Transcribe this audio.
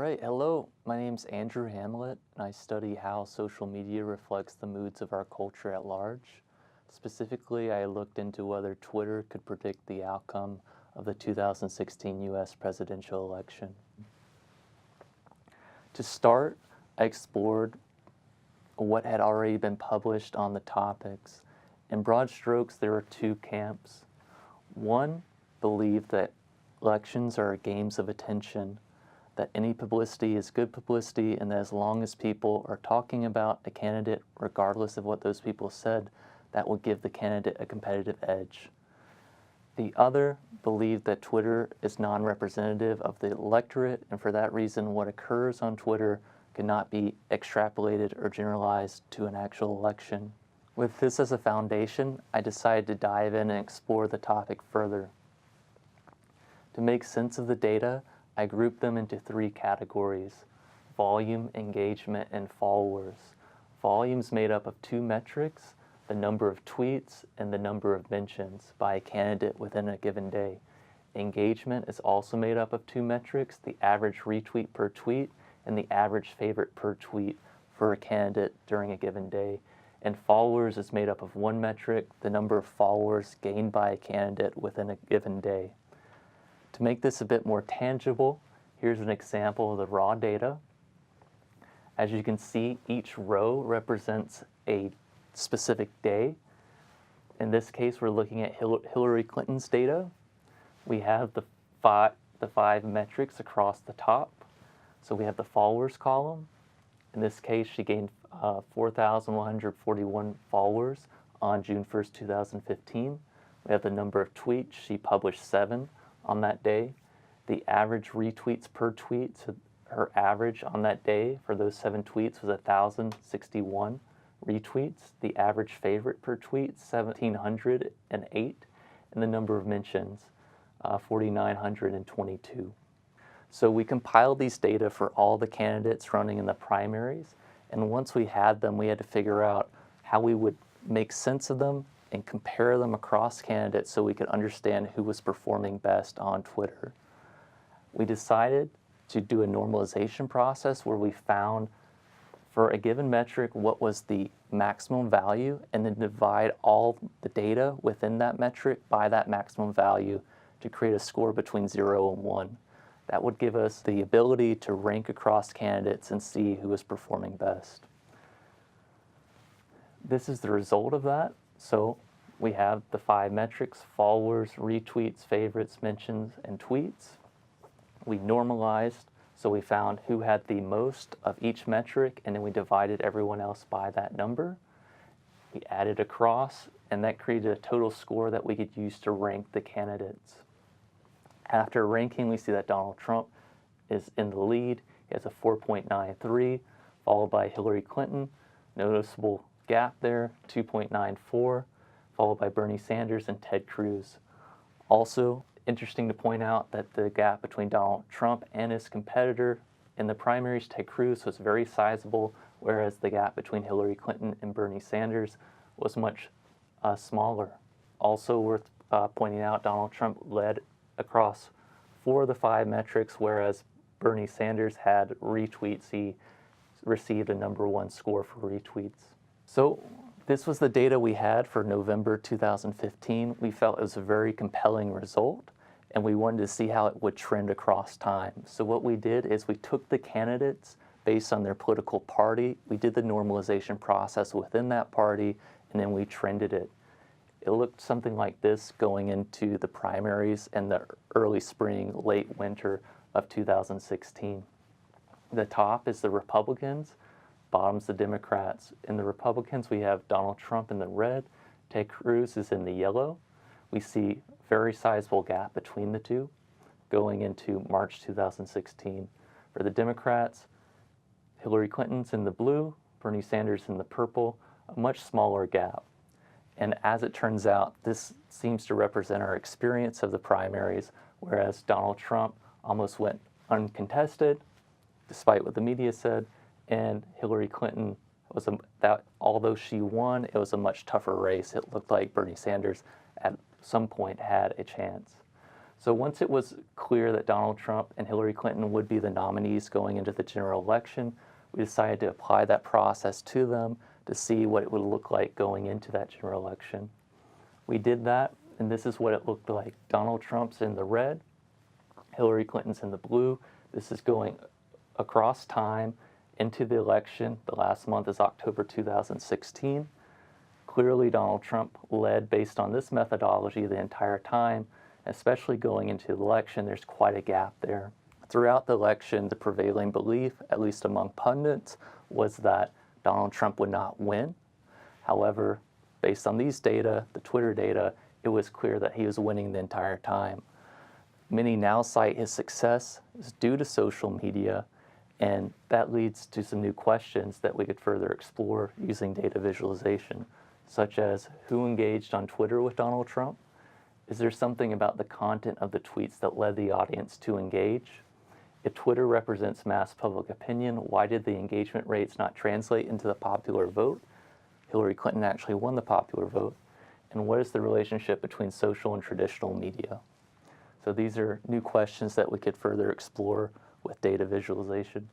right, hello. My name's Andrew Hamlet, and I study how social media reflects the moods of our culture at large. Specifically, I looked into whether Twitter could predict the outcome of the 2016 U.S. presidential election. To start, I explored what had already been published on the topics. In broad strokes, there were two camps. One believed that elections are games of attention, that any publicity is good publicity, and that as long as people are talking about a candidate, regardless of what those people said, that will give the candidate a competitive edge. The other believed that Twitter is non-representative of the electorate, and for that reason, what occurs on Twitter cannot be extrapolated or generalized to an actual election. With this as a foundation, I decided to dive in and explore the topic further. To make sense of the data, I grouped them into three categories: volume, engagement, and followers. Volume is made up of two metrics: the number of tweets and the number of mentions by a candidate within a given day. Engagement is also made up of two metrics: the average retweet per tweet and the average favorite per tweet for a candidate during a given day. And followers is made up of one metric: the number of followers gained by a candidate within a given day. To make this a bit more tangible, here's an example of the raw data. As you can see, each row represents a specific day. In this case, we're looking at Hillary Clinton's data. We have the five metrics across the top. So we have the followers column. In this case, she gained 4,141 followers on June 1st, 2015. We have the number of tweets. She published 7 on that day. The average retweets per tweet, so her average on that day for those 7 tweets was 1,061 retweets. The average favorite per tweet, 1,708, and the number of mentions, 4,922. So we compiled these data for all the candidates running in the primaries, and once we had them, we had to figure out how we would make sense of them and compare them across candidates so we could understand who was performing best on Twitter. We decided to do a normalization process where we found for a given metric what was the maximum value and then divide all the data within that metric by that maximum value to create a score between 0 and 1. That would give us the ability to rank across candidates and see who was performing best. This is the result of that. So we have the 5 metrics: followers, retweets, favorites, mentions, and tweets. We normalized, so we found who had the most of each metric, and then we divided everyone else by that number. We added across, and that created a total score that we could use to rank the candidates. After ranking, we see that Donald Trump is in the lead. He has a 4.93, followed by Hillary Clinton. Noticeable gap there, 2.94, followed by Bernie Sanders and Ted Cruz. Also, interesting to point out that the gap between Donald Trump and his competitor in the primaries, Ted Cruz, was very sizable, whereas the gap between Hillary Clinton and Bernie Sanders was much smaller. Also worth pointing out, Donald Trump led across 4 of the 5 metrics, whereas Bernie Sanders had retweets. He received a #1 score for retweets. So this was the data we had for November 2015. We felt it was a very compelling result, and we wanted to see how it would trend across time. So what we did is we took the candidates based on their political party, we did the normalization process within that party, and then we trended it. It looked something like this going into the primaries in the early spring, late winter of 2016. The top is the Republicans, bottom's the Democrats. In the Republicans, we have Donald Trump in the red, Ted Cruz is in the yellow. We see a very sizable gap between the two going into March 2016. For the Democrats, Hillary Clinton's in the blue, Bernie Sanders in the purple, a much smaller gap. And as it turns out, this seems to represent our experience of the primaries, whereas Donald Trump almost went uncontested, despite what the media said, and Hillary Clinton although she won, it was a much tougher race. It looked like Bernie Sanders at some point had a chance. So once it was clear that Donald Trump and Hillary Clinton would be the nominees going into the general election, we decided to apply that process to them to see what it would look like going into that general election. We did that, and this is what it looked like. Donald Trump's in the red, Hillary Clinton's in the blue. This is going across time into the election. The last month is October 2016. Clearly, Donald Trump led based on this methodology the entire time, especially going into the election. There's quite a gap there. Throughout the election, the prevailing belief, at least among pundits, was that Donald Trump would not win. However, based on these data, the Twitter data, it was clear that he was winning the entire time. Many now cite his success is due to social media, and that leads to some new questions that we could further explore using data visualization, such as who engaged on Twitter with Donald Trump? Is there something about the content of the tweets that led the audience to engage? If Twitter represents mass public opinion, why did the engagement rates not translate into the popular vote? Hillary Clinton actually won the popular vote. And what is the relationship between social and traditional media? So these are new questions that we could further explore with data visualization.